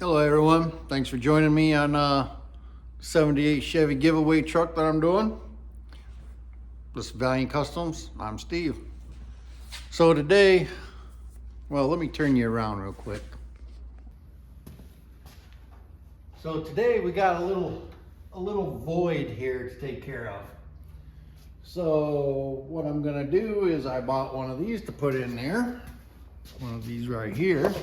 Hello everyone, thanks for joining me on 78 Chevy giveaway truck that I'm doing. This is Valiant Customs, I'm Steve. So today, well, let me turn you around real quick. So today we got a little void here to take care of. So what I'm gonna do is I bought one of these to put in there. One of these right here.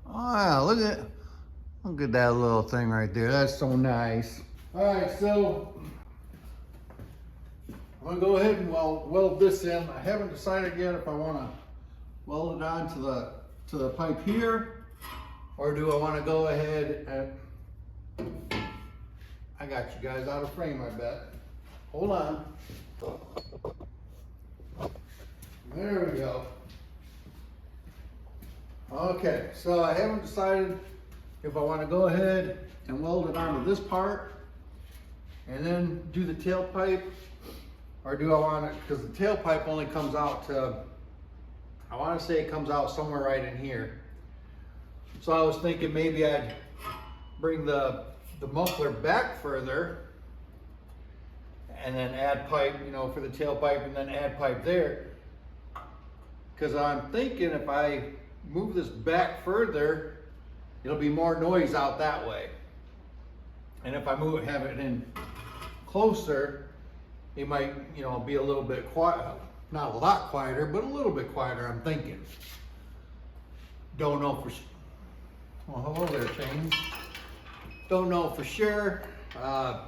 Wow, look at that little thing right there. That's so nice. All right, so I'm gonna go ahead and weld this in. I haven't decided yet if I want to weld it on to the pipe here, or do I want to go ahead and I got you guys out of frame, I bet. Hold on. There we go. Okay, so I haven't decided if I want to go ahead and weld it onto this part and then do the tailpipe, or do I want to, because the tailpipe only comes out to, I want to say it comes out somewhere right in here. So I was thinking maybe I'd bring the muffler back further and then add pipe, you know, for the tailpipe, and then add pipe there. Because I'm thinking if I move this back further, it'll be more noise out that way. And if I have it in closer, it might, you know, be a little bit quiet, not a lot quieter, but a little bit quieter, I'm thinking. Don't know for, well, hello there, Shane. Don't know for sure. I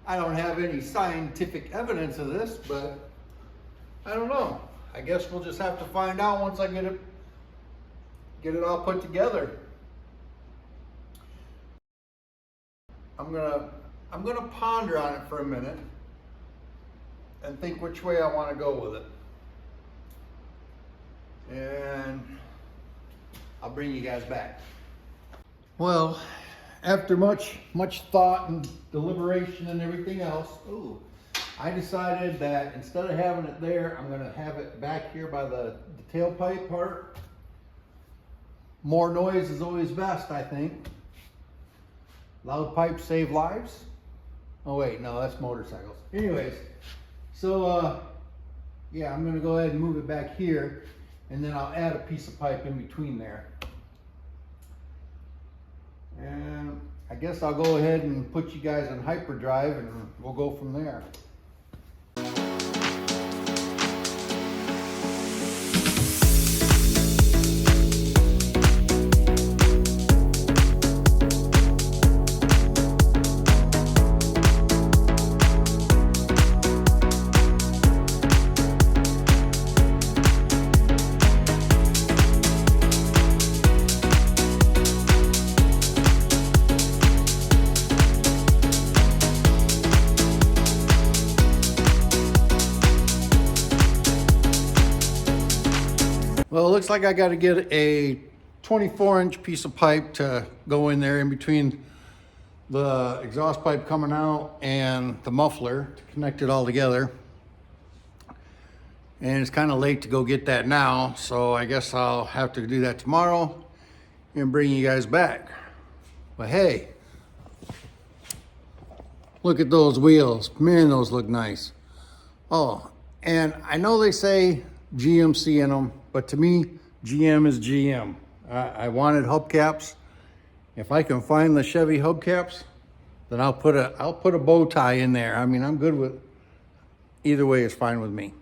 don't have any scientific evidence of this, but I don't know. I guess we'll just have to find out once I get it all put together. I'm gonna ponder on it for a minute and think which way I want to go with it. And I'll bring you guys back. Well, after much thought and deliberation and everything else, I decided that instead of having it there, I'm gonna have it back here by the tailpipe part. More noise is always best, I think. Loud pipes save lives. Oh wait, no, that's motorcycles. Anyways, so yeah, I'm gonna go ahead and move it back here, and then I'll add a piece of pipe in between there. And I guess I'll go ahead and put you guys in hyperdrive and we'll go from there. Well, it looks like I got to get a 24-inch piece of pipe to go in there in between the exhaust pipe coming out and the muffler to connect it all together. And it's kind of late to go get that now, so I guess I'll have to do that tomorrow and bring you guys back. But hey, look at those wheels. Man, those look nice. Oh, and I know they say GMC in them, but to me, GM is GM. I wanted hubcaps. If I can find the Chevy hubcaps, then I'll put a bow tie in there. I mean, I'm good with either way is fine with me.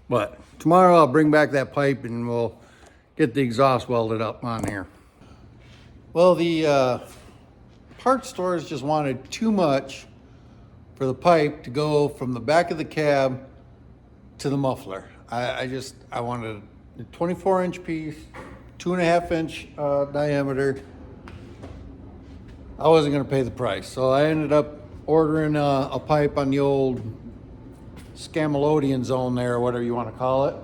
But tomorrow I'll bring back that pipe and we'll get the exhaust welded up on here. Well, the parts stores just wanted too much for the pipe to go from the back of the cab to the muffler. I wanted a 24-inch piece, 2.5-inch diameter. I wasn't gonna pay the price, so I ended up ordering a pipe on the old Scamelodian zone there, or whatever you want to call it.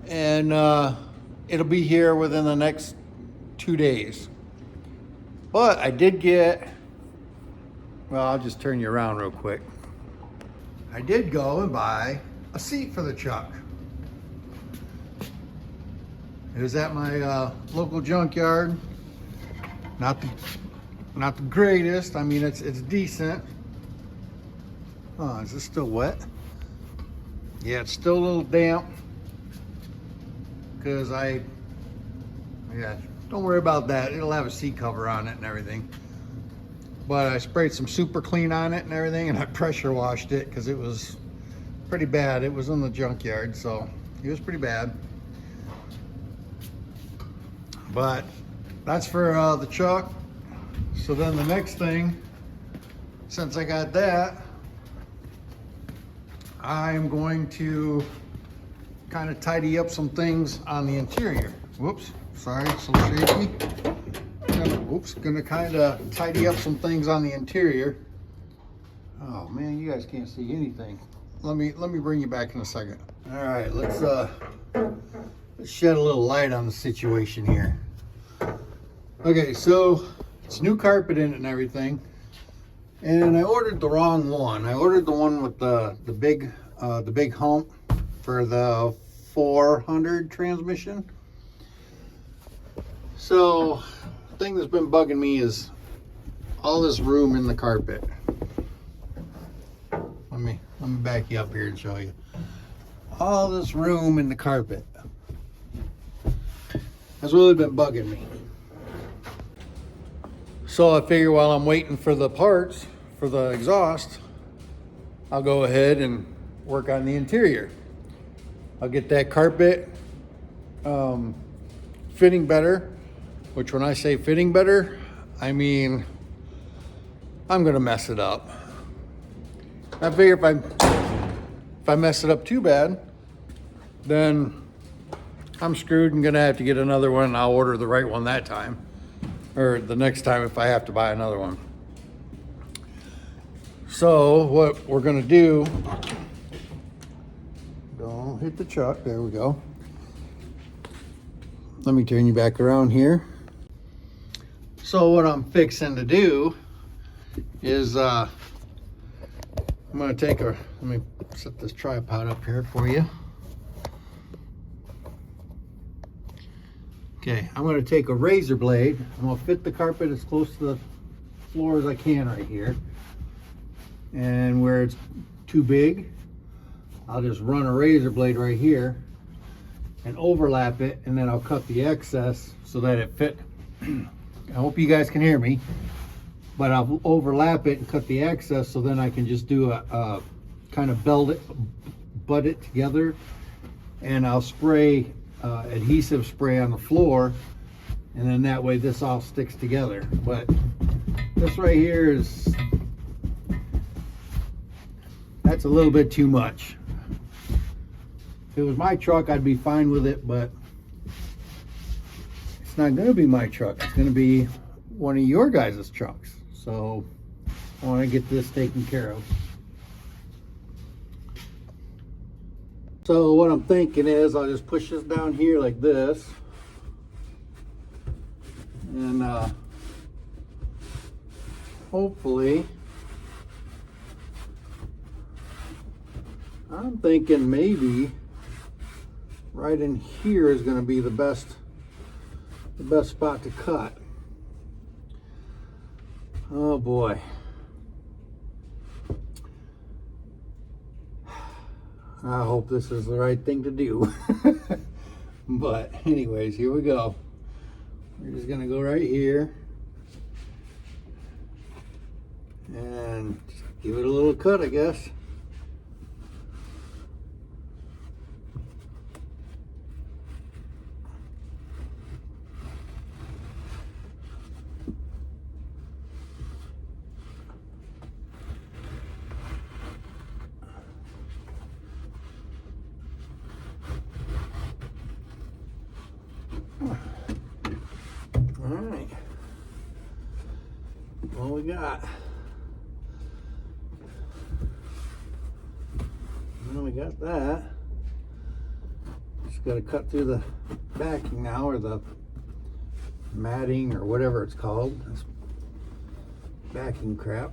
And it'll be here within the next 2 days. But I did get, well, I'll just turn you around real quick. I did go and buy a seat for the truck. It was at my local junkyard. Not the greatest. I mean, it's decent. Oh, is this still wet? Yeah, it's still a little damp. Because yeah, don't worry about that. It'll have a seat cover on it and everything. But I sprayed some super clean on it and everything, and I pressure washed it because it was pretty bad. It was in the junkyard, so it was pretty bad. But that's for the truck. So then the next thing, since I got that, I'm going to kind of tidy up some things on the interior. Whoops, sorry, it's a little shaky. Gonna kind of tidy up some things on the interior. Oh man, you guys can't see anything. Let me bring you back in a second. All right, let's shed a little light on the situation here. Okay, so it's new carpet in it and everything, and I ordered the wrong one. I ordered the one with the big hump for the 400 transmission. So the thing that's been bugging me is all this room in the carpet. Let me back you up here and show you. All this room in the carpet has really been bugging me. So I figure while I'm waiting for the parts for the exhaust, I'll go ahead and work on the interior. I'll get that carpet fitting better, which when I say fitting better, I mean I'm gonna mess it up. I figure if I mess it up too bad, then I'm screwed and gonna have to get another one, and I'll order the right one that time. Or the next time if I have to buy another one. So what we're gonna do, don't hit the truck, there we go. Let me turn you back around here. So what I'm fixing to do is I'm gonna let me set this tripod up here for you. Okay, I'm going to take a razor blade. I'm going to fit the carpet as close to the floor as I can right here. And where it's too big, I'll just run a razor blade right here and overlap it, and then I'll cut the excess so that it fit. I hope you guys can hear me, but I'll overlap it and cut the excess so then I can just do a kind of butt it together, and I'll spray adhesive spray on the floor, and then that way this all sticks together. But this right here that's a little bit too much. If it was my truck, I'd be fine with it, but it's not going to be my truck. It's going to be one of your guys' trucks. So I want to get this taken care of. So what I'm thinking is I'll just push this down here like this, and hopefully, I'm thinking maybe right in here is going to be the best spot to cut. Oh boy. I hope this is the right thing to do. But anyways, here we go. We're just gonna go right here and just give it a little cut, I guess. Alright, what we got? Well, we got that. Just got to cut through the backing now, or the matting, or whatever it's called. This backing crap.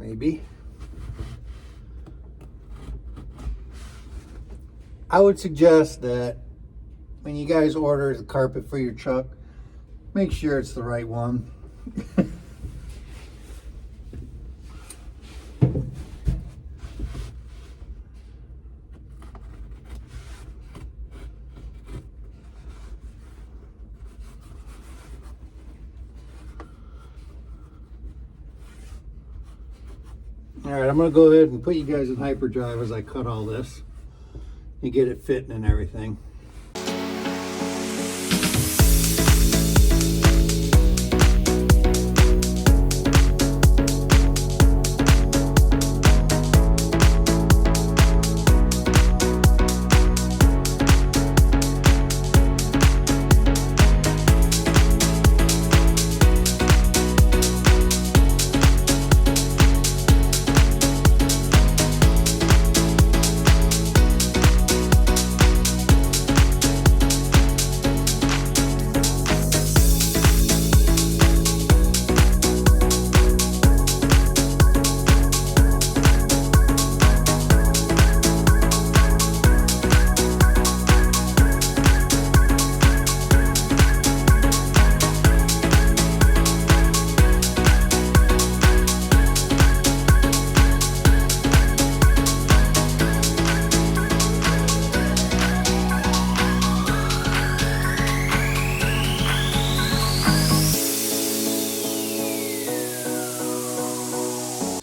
maybe. I would suggest that when you guys order the carpet for your truck, make sure it's the right one. All right, I'm gonna go ahead and put you guys in hyperdrive as I cut all this and get it fitting and everything.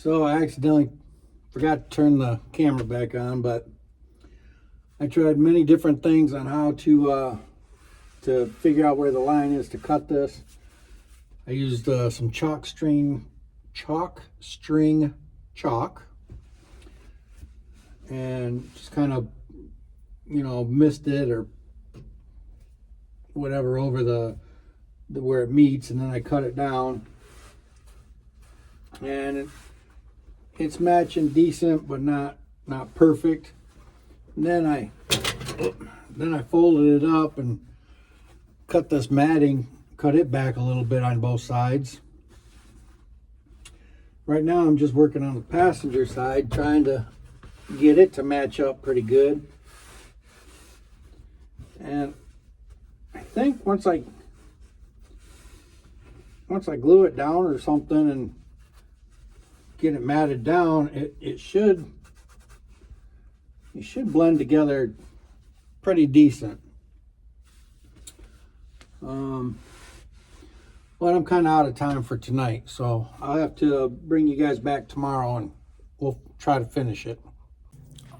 So I accidentally forgot to turn the camera back on, but I tried many different things on how to figure out where the line is to cut this. I used some chalk string chalk, and just kind of, you know, missed it or whatever over the where it meets, and then I cut it down, and it's matching decent, but not perfect. And then I folded it up and cut this matting, cut it back a little bit on both sides. Right now I'm just working on the passenger side, trying to get it to match up pretty good. And I think once I glue it down or something and get it matted down, it should blend together pretty decent. But I'm kind of out of time for tonight, so I'll have to bring you guys back tomorrow and we'll try to finish it.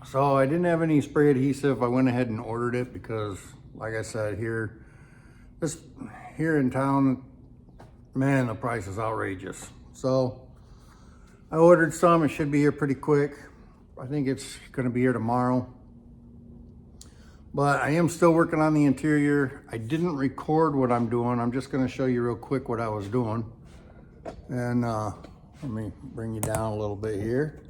So I didn't have any spray adhesive. I went ahead and ordered it because, like I said, here in town, man, the price is outrageous. So I ordered some. It should be here pretty quick. I think it's going to be here tomorrow. But I am still working on the interior. I didn't record what I'm doing. I'm just going to show you real quick what I was doing. And let me bring you down a little bit here.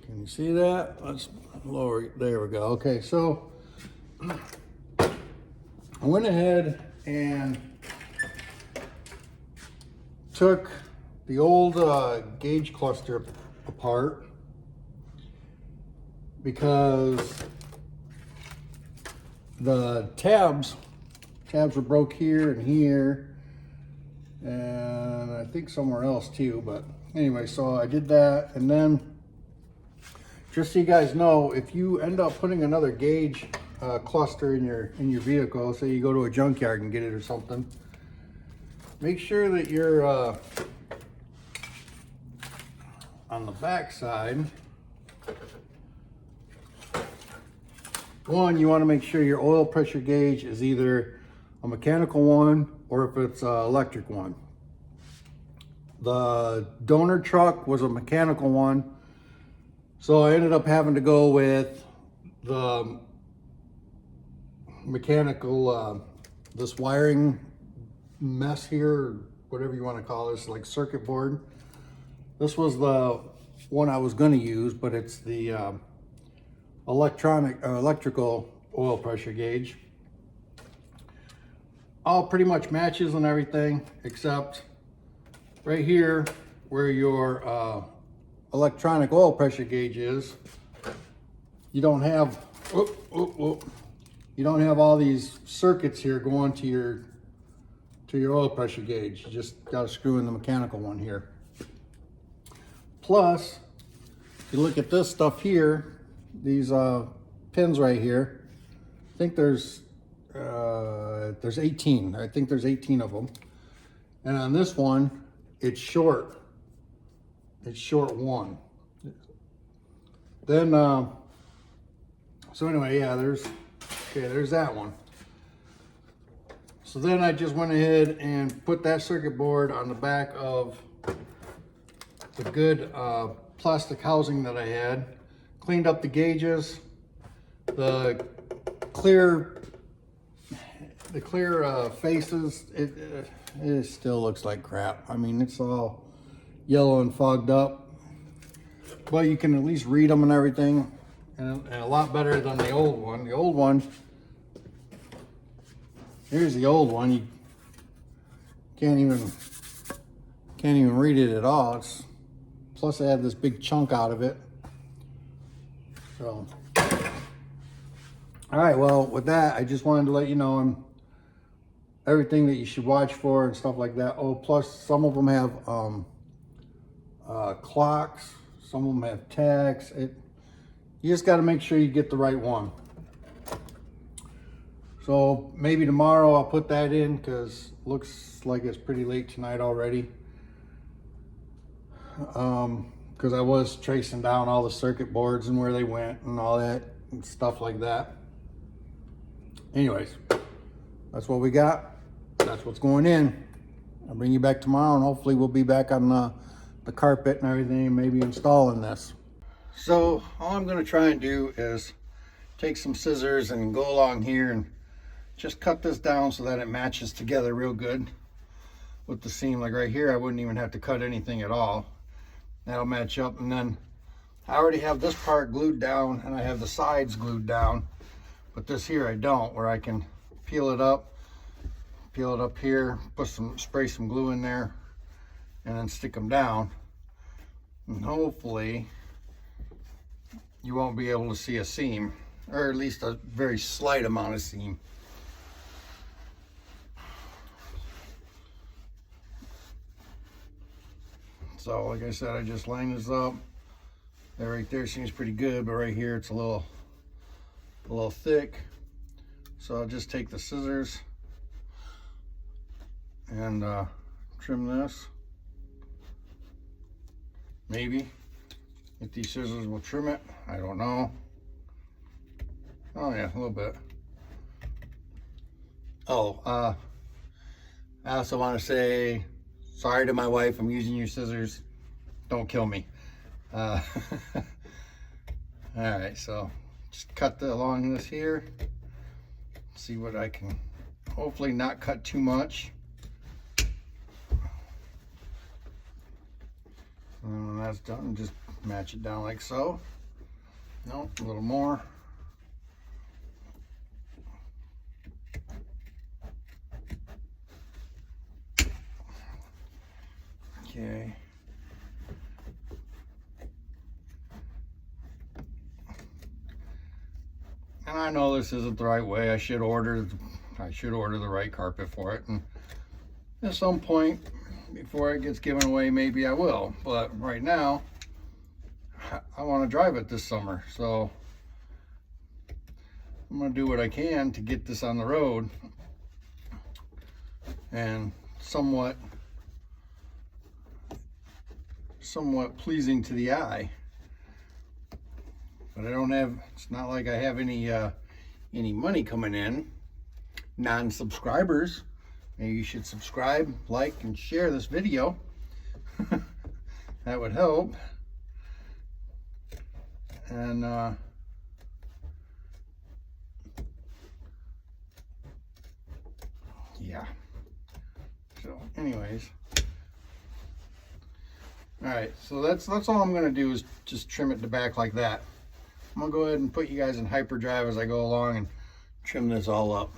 Can you see that? Let's lower it. There we go. Okay, so I went ahead and took the old gauge cluster apart because the tabs were broke here and here, and I think somewhere else too. But anyway, so I did that, and then just so you guys know, if you end up putting another gauge cluster in your vehicle, say you go to a junkyard and get it or something, make sure that you're on the back side. One, you want to make sure your oil pressure gauge is either a mechanical one or if it's an electric one. The donor truck was a mechanical one, so I ended up having to go with the mechanical, this wiring mess here, or whatever you want to call this, like circuit board. This was the one I was going to use, but it's the electrical oil pressure gauge. All pretty much matches and everything, except right here where your electronic oil pressure gauge is, you don't have you don't have all these circuits here going to your oil pressure gauge. You just got to screw in the mechanical one here. Plus, if you look at this stuff here, these pins right here, I think there's 18. I think there's 18 of them. And on this one, it's short. It's short one. Then, so anyway, yeah, there's that one. So then I just went ahead and put that circuit board on the back of the good plastic housing that I had, cleaned up the gauges, the clear faces. It still looks like crap. I mean, it's all yellow and fogged up, but you can at least read them and everything, and a lot better than the old one. The old one, here's the old one. You can't even read it at all. It's, plus I have this big chunk out of it. So, all right, well, with that, I just wanted to let you know everything that you should watch for and stuff like that. Oh, plus some of them have clocks, some of them have tags. You just got to make sure you get the right one. So maybe tomorrow I'll put that in, because looks like it's pretty late tonight already. Because I was tracing down all the circuit boards and where they went and all that and stuff like that. Anyways, that's what we got. That's what's going in. I'll bring you back tomorrow, and hopefully we'll be back on the carpet and everything, maybe installing this. So all I'm going to try and do is take some scissors and go along here and just cut this down so that it matches together real good with the seam. Like right here, I wouldn't even have to cut anything at all. That'll match up. And then I already have this part glued down, and I have the sides glued down, but this here I don't, where I can peel it up here, spray some glue in there, and then stick them down. And hopefully you won't be able to see a seam, or at least a very slight amount of seam. So like I said, I just lined this up. That right there seems pretty good, but right here it's a little thick. So I'll just take the scissors and trim this. Maybe if these scissors will trim it, I don't know. Oh yeah, a little bit. Oh, I also want to say sorry to my wife. I'm using your scissors. Don't kill me. All right, so just cut along this here. See what I can, hopefully not cut too much. And when that's done, just match it down like so. Nope, a little more. Okay. And I know this isn't the right way. I should order the right carpet for it, and at some point before it gets given away, maybe I will. But right now, I want to drive it this summer, so I'm going to do what I can to get this on the road and somewhat pleasing to the eye. But I don't have, it's not like I have any money coming in. Non-subscribers, maybe you should subscribe, like, and share this video. That would help. And yeah. So anyways, all right, so that's all I'm gonna do is just trim it to back like that. I'm gonna go ahead and put you guys in hyperdrive as I go along and trim this all up.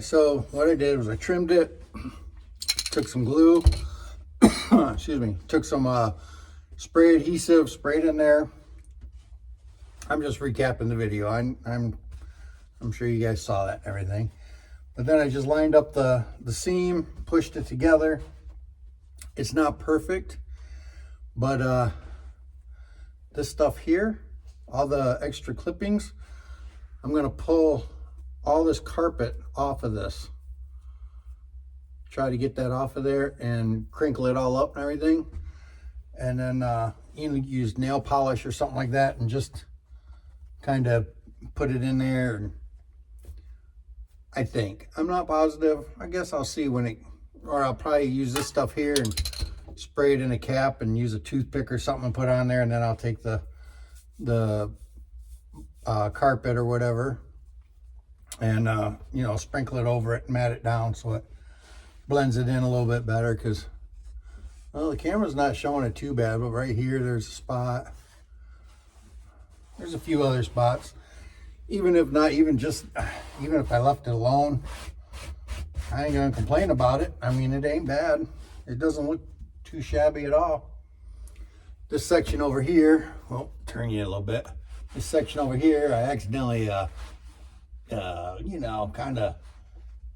right, so what I did was I trimmed it, took some glue, excuse me, took some spray adhesive, sprayed in there. I'm just recapping the video. I'm sure you guys saw that and everything. But then I just lined up the seam, pushed it together. It's not perfect, but this stuff here, all the extra clippings, I'm gonna pull all this carpet off of this. Try to get that off of there and crinkle it all up and everything. And then you know, use nail polish or something like that and just kind of put it in there. And I think, I'm not positive. I guess I'll see when it, or I'll probably use this stuff here and spray it in a cap and use a toothpick or something and put on there. And then I'll take the carpet or whatever and you know, sprinkle it over it and mat it down so it blends it in a little bit better. Because, well, the camera's not showing it too bad, but right here there's a spot. There's a few other spots. Even if not, even if I left it alone, I ain't gonna complain about it. I mean, it ain't bad. It doesn't look too shabby at all. This section over here, well, turn you a little bit. This section over here, I accidentally you know, kind of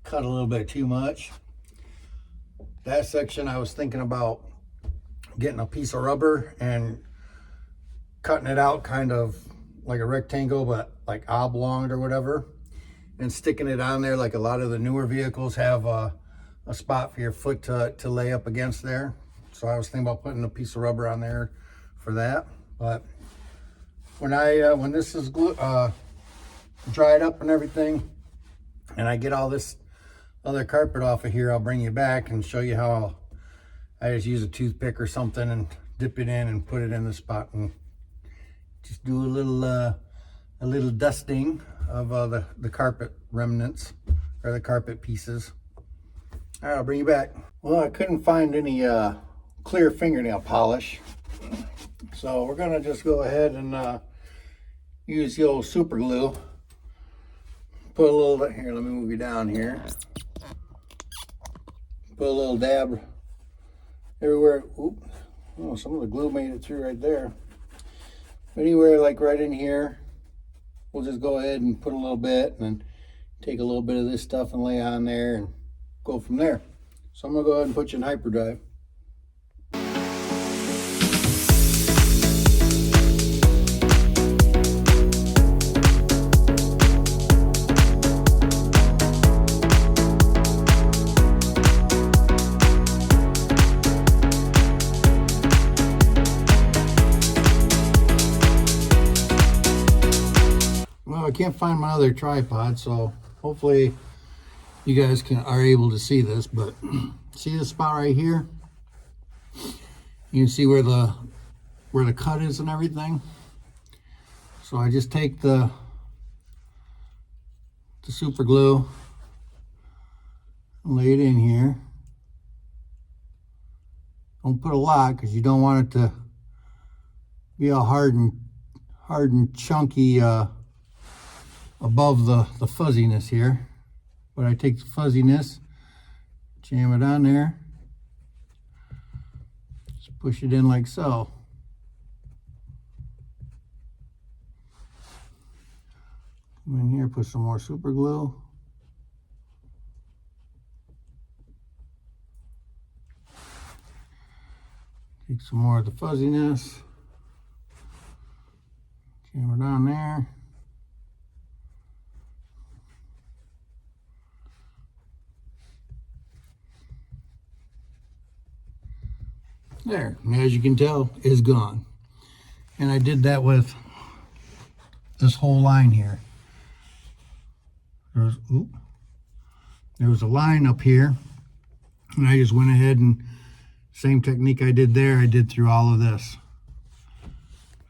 cut a little bit too much. That section I was thinking about getting a piece of rubber and cutting it out kind of like a rectangle, but like oblong or whatever, and sticking it on there like a lot of the newer vehicles have a spot for your foot to lay up against there. So I was thinking about putting a piece of rubber on there for that. But when this is dried up and everything, and I get all this other carpet off of here, I'll bring you back and show you how I just use a toothpick or something and dip it in and put it in the spot and just do a little dusting of the carpet remnants or the carpet pieces. All right, I'll bring you back. Well, I couldn't find any clear fingernail polish, so we're gonna just go ahead and use the old super glue. Put a little, here, let me move you down here. Put a little dab everywhere. Oop. Oh, some of the glue made it through right there. Anywhere like right in here, we'll just go ahead and put a little bit and then take a little bit of this stuff and lay on there and go from there. So I'm gonna go ahead and put you in hyperdrive. I can't find my other tripod, so hopefully you guys are able to see this, but see this spot right here? You can see where the cut is and everything. So I just take the super glue, lay it in here. Don't put a lot because you don't want it to be all hard and chunky above the fuzziness here. But I take the fuzziness, jam it on there, just push it in like so. Come in here, put some more super glue. Take some more of the fuzziness, jam it on there. There, and as you can tell, is gone. And I did that with this whole line here. There was a line up here, and I just went ahead and same technique I did there, I did through all of this.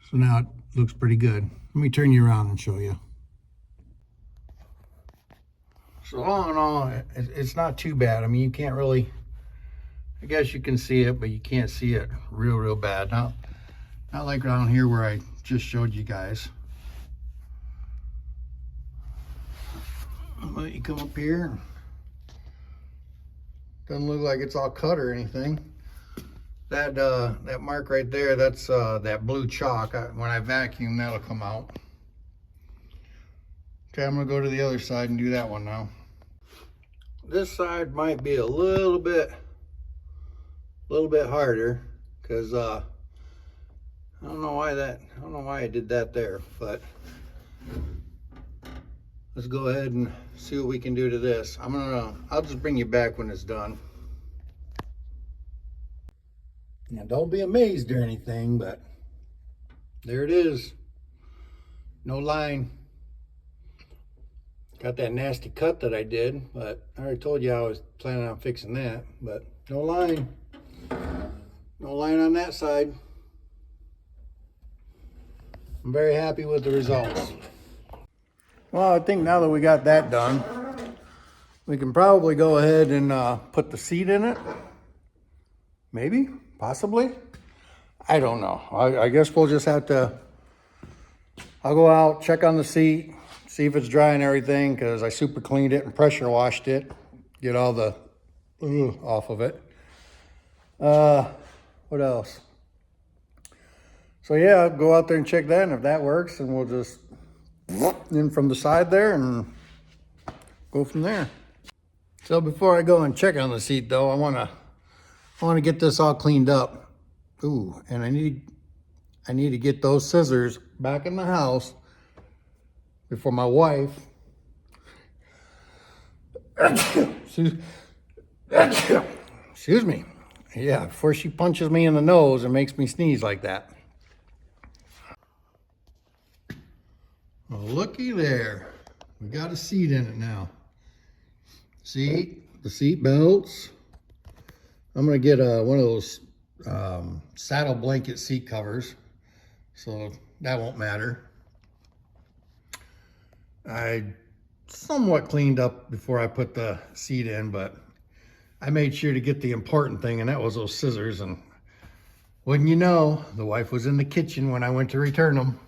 So now it looks pretty good. Let me turn you around and show you. So all in all, it's not too bad. I mean, you can't really, I guess you can see it, but you can't see it real bad. Not like down here where I just showed you guys. But you come up here, Doesn't look like it's all cut or anything. That mark right there, that's that blue chalk. When I vacuum, that'll come out. Okay, I'm gonna go to the other side and do that one now. This side might be a little bit harder because I don't know why I did that there, but let's go ahead and see what we can do to this. I'll just bring you back when it's done. Now don't be amazed or anything, but there it is. No line. Got that nasty cut that I did, but I already told you I was planning on fixing that, but no line. No line on that side. I'm very happy with the results. Well, I think now that we got that done, we can probably go ahead and put the seat in it. Maybe, possibly. I don't know. I guess we'll just have to, I'll go out, check on the seat, see if it's dry and everything, because I super cleaned it and pressure washed it. Get all the off of it. What else? So yeah, I'll go out there and check that, and if that works, then we'll just in from the side there and go from there. So before I go and check on the seat though, I wanna get this all cleaned up. Ooh, and I need to get those scissors back in the house before my wife excuse me. Yeah, before she punches me in the nose and makes me sneeze like that. Well, looky there. We got a seat in it now. Seat, the seat belts. I'm gonna get one of those saddle blanket seat covers, so that won't matter. I somewhat cleaned up before I put the seat in, but I made sure to get the important thing, and that was those scissors. And wouldn't you know, the wife was in the kitchen when I went to return them.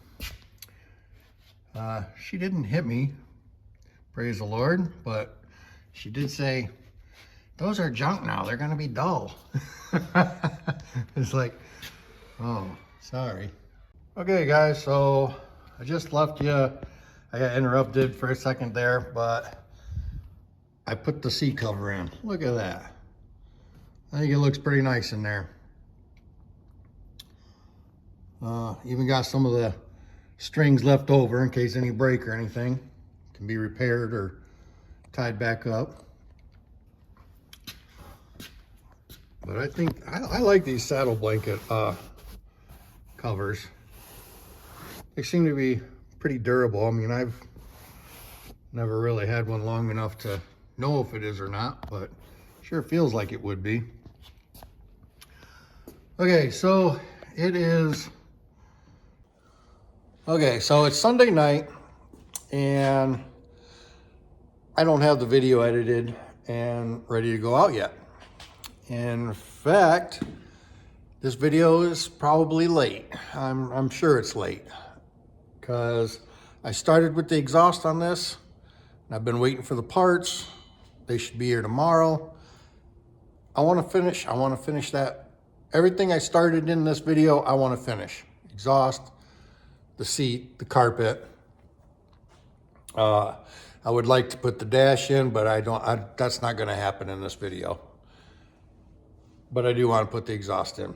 She didn't hit me, praise the Lord, but she did say, those are junk now, they're gonna be dull. It's like, oh, sorry. Okay guys, so I just left you. I got interrupted for a second there, but I put the seat cover in. Look at that. I think it looks pretty nice in there. Even got some of the strings left over in case any break or anything. Can be repaired or tied back up. But I think, I like these saddle blanket covers. They seem to be pretty durable. I mean, I've never really had one long enough to know if it is or not, but sure feels like it would be. Okay, so it is, so it's Sunday night, and I don't have the video edited and ready to go out yet. In fact, this video is probably late. I'm sure it's late because I started with the exhaust on this, and I've been waiting for the parts. They should be here tomorrow. I want to finish that. Everything I started in this video, I want to finish. Exhaust, the seat, the carpet. I would like to put the dash in, but that's not going to happen in this video. But I do want to put the exhaust in.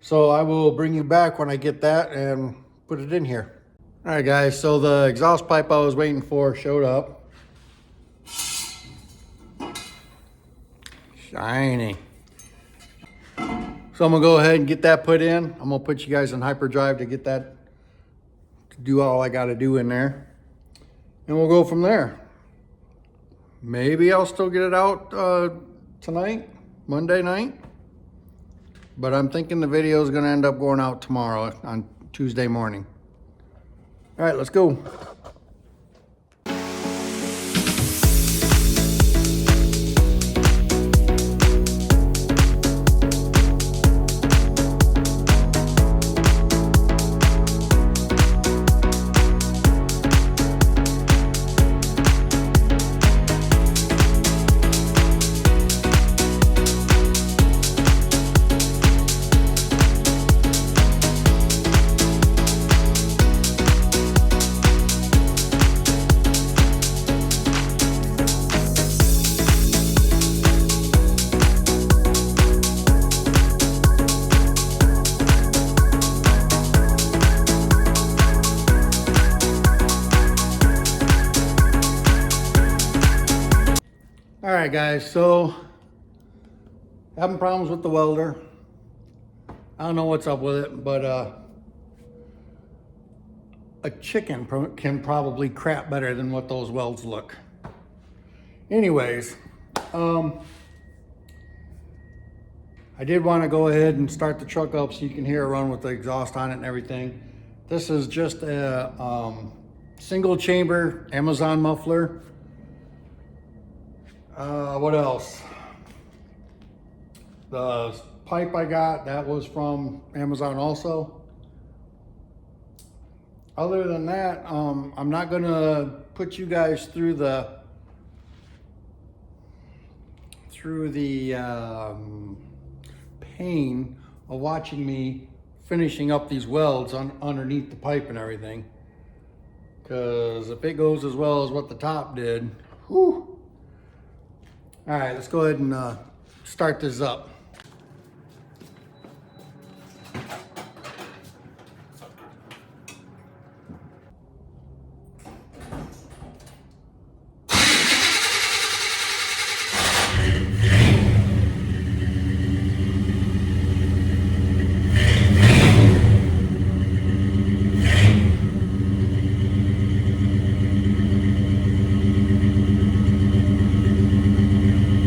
So I will bring you back when I get that and put it in here. All right guys, so the exhaust pipe I was waiting for showed up. Shiny. So I'm gonna go ahead and get that put in. I'm gonna put you guys in hyperdrive to get that, to do all I gotta do in there. And we'll go from there. Maybe I'll still get it out tonight, Monday night. But I'm thinking the video is gonna end up going out tomorrow on Tuesday morning. All right, let's go. right, guys, so having problems with the welder. I don't know what's up with it, but a chicken can probably crap better than what those welds look. Anyways, I did want to go ahead and start the truck up so you can hear it run with the exhaust on it and everything. This is just a single chamber Amazon muffler. What else? The pipe I got, that was from Amazon also. Other than that, I'm not gonna put you guys through the pain of watching me finishing up these welds underneath the pipe and everything. Because if it goes as well as what the top did, whew. All right, let's go ahead and start this up.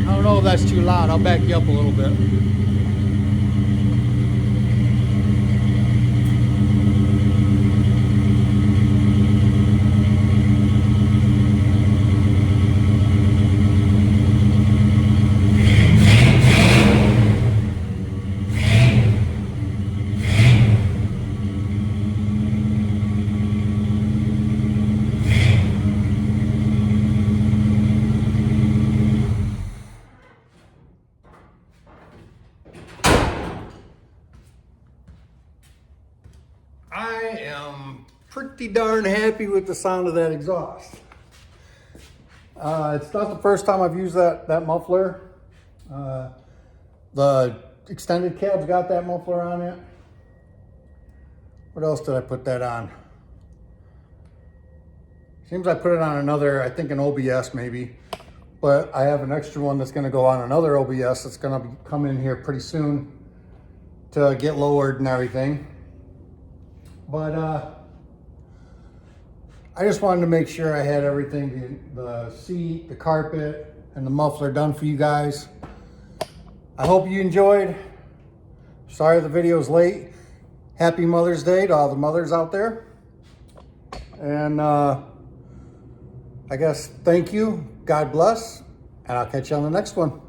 I don't know if that's too loud. I'll back you up a little bit. I am pretty darn happy with the sound of that exhaust. It's not the first time I've used that muffler. The extended cab's got that muffler on it. What else did I put that on? Seems I put it on another, I think an OBS maybe. But I have an extra one that's gonna go on another OBS that's gonna come in here pretty soon to get lowered and everything. But I just wanted to make sure I had everything, the seat, the carpet, and the muffler done for you guys. I hope you enjoyed. Sorry the video's late. Happy Mother's Day to all the mothers out there. And I guess thank you, God bless, and I'll catch you on the next one.